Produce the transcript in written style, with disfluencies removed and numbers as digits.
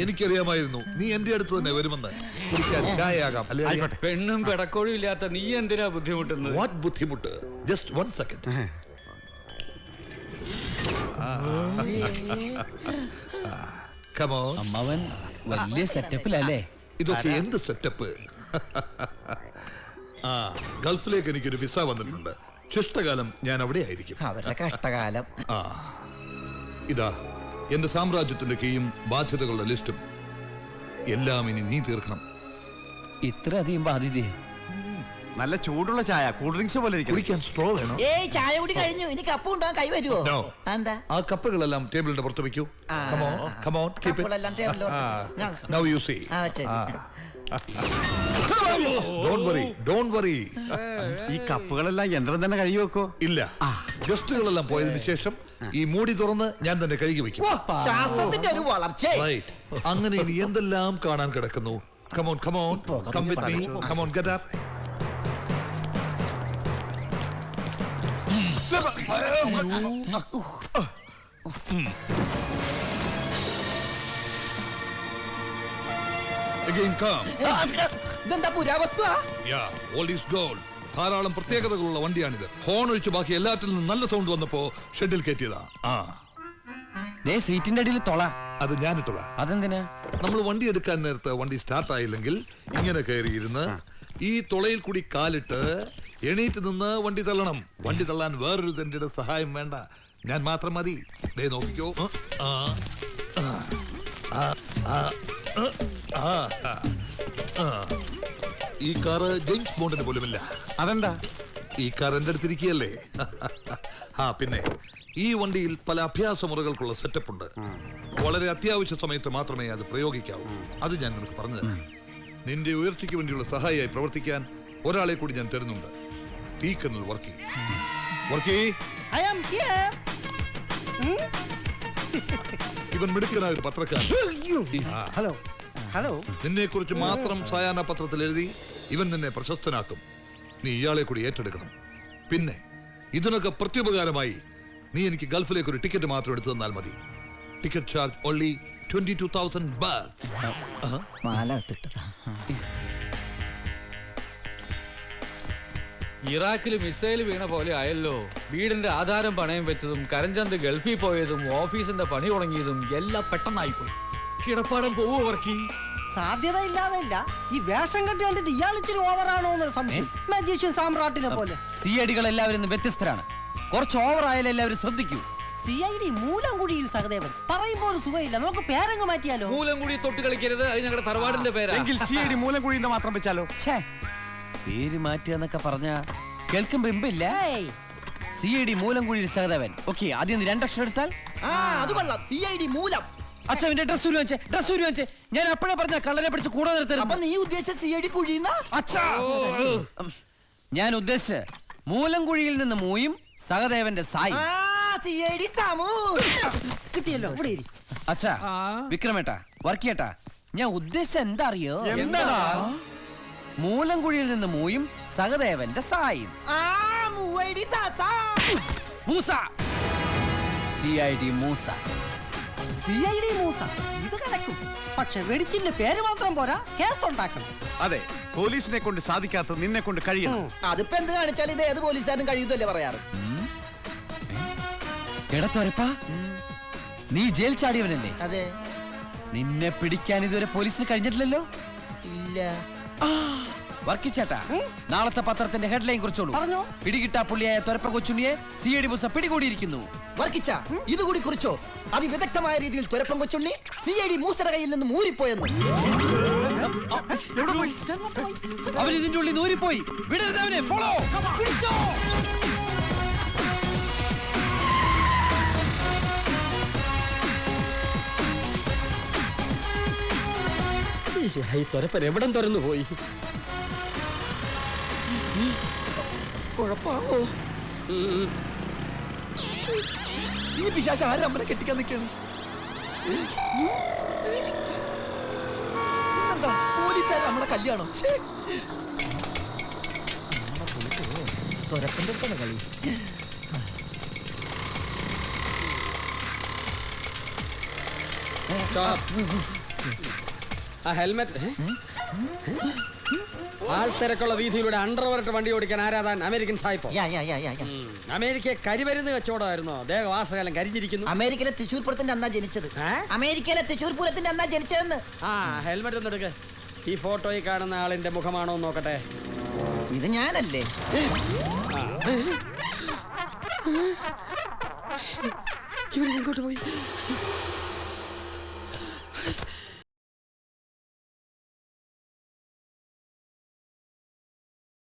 എനിക്കറിയാമായിരുന്നു നീ എന്റെ അടുത്ത് തന്നെ വരുമെന്ന്. കുടിക്കാൻ ചായയാകാം. പെണ്ണും പെടക്കോഴും ഇല്ലാത്ത നീ എന്തിനാ ബുദ്ധിമുട്ടുന്നത്? വാട്ട് ബുദ്ധിമുട്ട്? Just 1 second. അമ്മവൻ വലിയ സെറ്റപ്പിലല്ലേ? ഇതൊക്കെ എന്ത് സെറ്റപ്പ്? ഗൾഫിലേക്ക് എനിക്കൊരു വിസ വന്നിട്ടുണ്ട്. ശിഷ്ടകാലം ഞാൻ അവിടെ ആയിരിക്കും. അവരുടെ കഷ്ടകാലം. ഇതാ എന്റെ സാമ്രാജ്യത്തിന്റെ കീയും ബാധ്യതകളുടെ ലിസ്റ്റും. എല്ലാം ഇനി നീ തീർക്കണം. ഇത്ര അധികം ബാധ്യത? നല്ല ചൂടുള്ള ചായ, കൂൾ ഡ്രിങ്ക്സ് പോലെ കുടിക്കാൻ സ്ട്രോ വേണം. ഏയ് ചായ കൂടി കഴിഞ്ഞു. ഇനി കപ്പ് കൊണ്ടുപോകാൻ കൈ വരുമോ? എന്താ? ആ കപ്പുകളെല്ലാം ടേബിളിന്റെ പുറത്ത് വെക്കൂ. Now you see. Don't worry. ഈ കപ്പുകളെല്ലാം യന്ത്രം തന്നെ കഴുകി വെക്കോ? ഇല്ല, ഗസ്റ്റുകളെല്ലാം പോയതിനു ശേഷം ഈ മൂടി തുറന്ന് ഞാൻ തന്നെ കഴുകി വെക്കും. ശാസ്ത്രത്തിന്റെ ഒരു വളർച്ച. അങ്ങനെ ഇനി എന്തെല്ലാം കാണാൻ കിടക്കുന്നു. Come on, come with me. Come on, get up. Again come. ഇതെന്താ പുരാവസ്തു? Old is gold. ധാരാളം പ്രത്യേകതകളുള്ള വണ്ടിയാണിത്. ഹോൺ ഒഴിച്ച് ബാക്കി എല്ലാറ്റിൽ നിന്നും നല്ല സൗണ്ട് വന്നപ്പോ ഷെഡിൽ കയറ്റിയതാ. സീറ്റിന്റെ അടിയിൽ തൊള. അത് ഞാനിട്ടതാ. അതെന്തിനാ? നമ്മൾ വണ്ടി എടുക്കാൻ നേരത്തെ വണ്ടി സ്റ്റാർട്ട് ആയില്ലെങ്കിൽ ഇങ്ങനെ കയറിയിരുന്ന് ഈ തുളയിൽ കൂടി കാലിട്ട് എണീറ്റ് നിന്ന് വണ്ടി തള്ളണം. വണ്ടി തള്ളാൻ വേറൊരു തന്റെ സഹായം വേണ്ട, ഞാൻ മാത്രം മതി. ദേ നോക്കിക്കോ. ഈ കാറ് ജെയിംസ് ബോണ്ടിന് പോലുമില്ല. അതെന്താ? ഈ കാർ എന്റെ അടുത്തിരിക്കുകയല്ലേ. പിന്നെ ഈ വണ്ടിയിൽ പല അഭ്യാസ മുറകൾക്കുള്ള സെറ്റപ്പ് ഉണ്ട്. വളരെ അത്യാവശ്യ സമയത്ത് മാത്രമേ അത് പ്രയോഗിക്കാവൂ. അത് ഞാൻ നിനക്ക് പറഞ്ഞു തരാം. നിന്റെ ഉയർച്ചയ്ക്ക് വേണ്ടിയുള്ള സഹായിയായി പ്രവർത്തിക്കാൻ ഒരാളെ കൂടി ഞാൻ തരുന്നുണ്ട്. തീക്കനൽ വർക്കി. ഇവൻ മിടുക്കനായ ഒരു പത്രക്കാരൻ. ഹലോ. നിന്നെ കുറിച്ച് മാത്രം സായാഹ്ന പത്രത്തിൽ എഴുതി ഇവൻ നിന്നെ പ്രശസ്തനാക്കും. നീ ഇയാളെ കൂടി ഏറ്റെടുക്കണം. പിന്നെ ഇതിനൊക്കെ പ്രത്യുപകാരമായി നീ എനിക്ക് ഗൾഫിലേക്ക് ഒരു ടിക്കറ്റ് മാത്രം എടുത്തു തന്നാൽ മതി. Ticket charge only 22,000 baht. ഇറാഖിൽ മിസൈൽ വീണ പോലെ ആയല്ലോ. വീടിന്റെ ആധാരം പണയം വെച്ചതും കരഞ്ചന്ത് ഗൾഫിൽ പോയതും ഓഫീസിന്റെ പണി തുടങ്ങിയതും എല്ലാം പെട്ടെന്നായിപ്പോയി. കിടപ്പാടം പോവോ വർക്കി? സാധ്യത ഇല്ലാതല്ല. ഈ വേഷം കെട്ടി കണ്ടിട്ട് ഇയാൾ ഇച്ചിരി ഓവറാണോ എന്നൊരു സംശയം. മജീഷ്യൻ സാമ്രാട്ടിനെ പോലെ. സിഐഡികൾ എല്ലാവരും വ്യത്യസ്തരാണ്. കുറച്ച് ഓവർ ആയാലും എല്ലാവരും ശ്രദ്ധിക്കൂ. സിഐഡി മൂലംകുടിയിൽ സഹദേവൻ പറയുമ്പോൾ സുഖമില്ല. നമുക്ക് പേരങ്ങ് മാറ്റിയാലോ? മൂലംകുടി തൊട്ട് കളിക്കരുത്, അത് ഞങ്ങളുടെ തറവാടിന്റെ പേരാ. സിഐഡി മൂലംകുടി മാത്രം വെച്ചാലോ? പേര് മാറ്റുക എന്നൊക്കെ പറഞ്ഞ കേൾക്കുമ്പോ ഇമ്പില്ല. സിഐഡി മൂലംകുഴിയിൽ സഹദേവൻ. ഓക്കെ, ആദ്യം 2 അക്ഷരം എടുത്താൽ അത് കൊള്ളാം. സിഐഡി മൂലം. അച്ഛന്റെ ഡ്രസ് വാങ്ങിച്ചേ. ഞാൻ അപ്പോഴേ പറഞ്ഞ കള്ളനെ പിടിച്ച് കൂടെ നിർത്തരുത്. അപ്പൊ നീ ഉദ്ദേശിച്ച സിഐഡി കുഴിയുന്ന? ഞാൻ ഉദ്ദേശിച്ച മൂലംകുഴിയിൽ നിന്ന് മൂയും സഹദേവന്റെ സായി. കിട്ടിയല്ലോ. അച്ഛാ, വിക്രമേട്ടാ, വർക്കിയേട്ടാ, ഞാൻ ഉദ്ദേശിച്ച എന്താ അറിയോ? മൂലംകുഴിയിൽ നിന്ന് മൂയും സഹദേവന്റെ സായും. മൂസ. സിഐഡി മൂസ. ഇത് കലക്കും. പക്ഷെ വെടിച്ചിന്റെ പേര് മാത്രം പോരാ, കേസ് ഉണ്ടാക്കണം. അതെ, പോലീസിനെ കൊണ്ട് സാധിക്കാത്ത നിന്നെ കൊണ്ട് കഴിയണം. അതിപ്പോ എന്ത് കാണിച്ചാൽ ഇത് ഏത് പോലീസുകാരനും കഴിയുന്നല്ലേ പറയാറ്. എടത്തോരപ്പാ, നീ ജയിൽ ചാടിയവനല്ലേ? അതെ. നിന്നെ പിടിക്കാൻ ഇതുവരെ പോലീസിന് കഴിഞ്ഞിട്ടില്ലല്ലോ? ഇല്ല. വർക്കിച്ചേട്ടാ, നാളത്തെ പത്രത്തിന്റെ ഹെഡ്ലൈൻ കുറിച്ചോളൂ. പറഞ്ഞോ. പിടികിട്ടാ പുള്ളിയായ തൊരപ്പ കൊച്ചുണ്ണിയെ സിഐഡി മൂസ പിടികൂടിയിരിക്കുന്നു. വർക്കിച്ച, ഇതുകൂടി കുറിച്ചോ. അതിവിദഗ്ധമായ രീതിയിൽ തൊരപ്പൻ കൊച്ചുണ്ണി സിഐഡി മൂസയുടെ കയ്യിൽ നിന്ന് ഊരിപ്പോയെന്ന്. അവൻ ഇതിന്റെ ഉള്ളിൽ നിന്ന് ഊരിപ്പോയി. വിടരുത് അവനെ. ഫോളോ. ഈ തൊരപ്പൻ എവിടം തുറന്നു പോയി? കുഴപ്പാവോ? ഈ പിശാച് ആരും അമ്മനെ കെട്ടിക്കാൻ നിൽക്കാണ്. ഇന്നെന്താ പോലീസുകാർ നമ്മളെ കല്യാണം? തൊരപ്പന്റെ അടുത്താണ് കളി. ആ ഹെൽമെറ്റ് ആൾത്തിരക്കുള്ള വീതിയിലൂടെ അണ്ടർവെയറിട്ട് വണ്ടി ഓടിക്കാൻ ആരാധാൻ അമേരിക്കൻ സായിപ്പോ അമേരിക്ക കരിമരുന്ന് കച്ചവടമായിരുന്നോ ദേഹവാസകാലം കരിഞ്ഞിരിക്കുന്നു. അമേരിക്കയിലെ തൃശ്ശൂർ പൂരത്തിന്റെ അന്നാ ജനിച്ചത്. അമേരിക്കയിലെ തൃശ്ശൂർ പൂരത്തിന്റെ അന്നാ ജനിച്ചതെന്ന്. ആ ഹെൽമെറ്റ് ഒന്ന് എടുക്ക്. ഈ ഫോട്ടോയിൽ കാണുന്ന ആളിന്റെ മുഖമാണോ നോക്കട്ടെ. ഇത് ഞാനല്ലേ? ഇങ്ങോട്ട് പോയി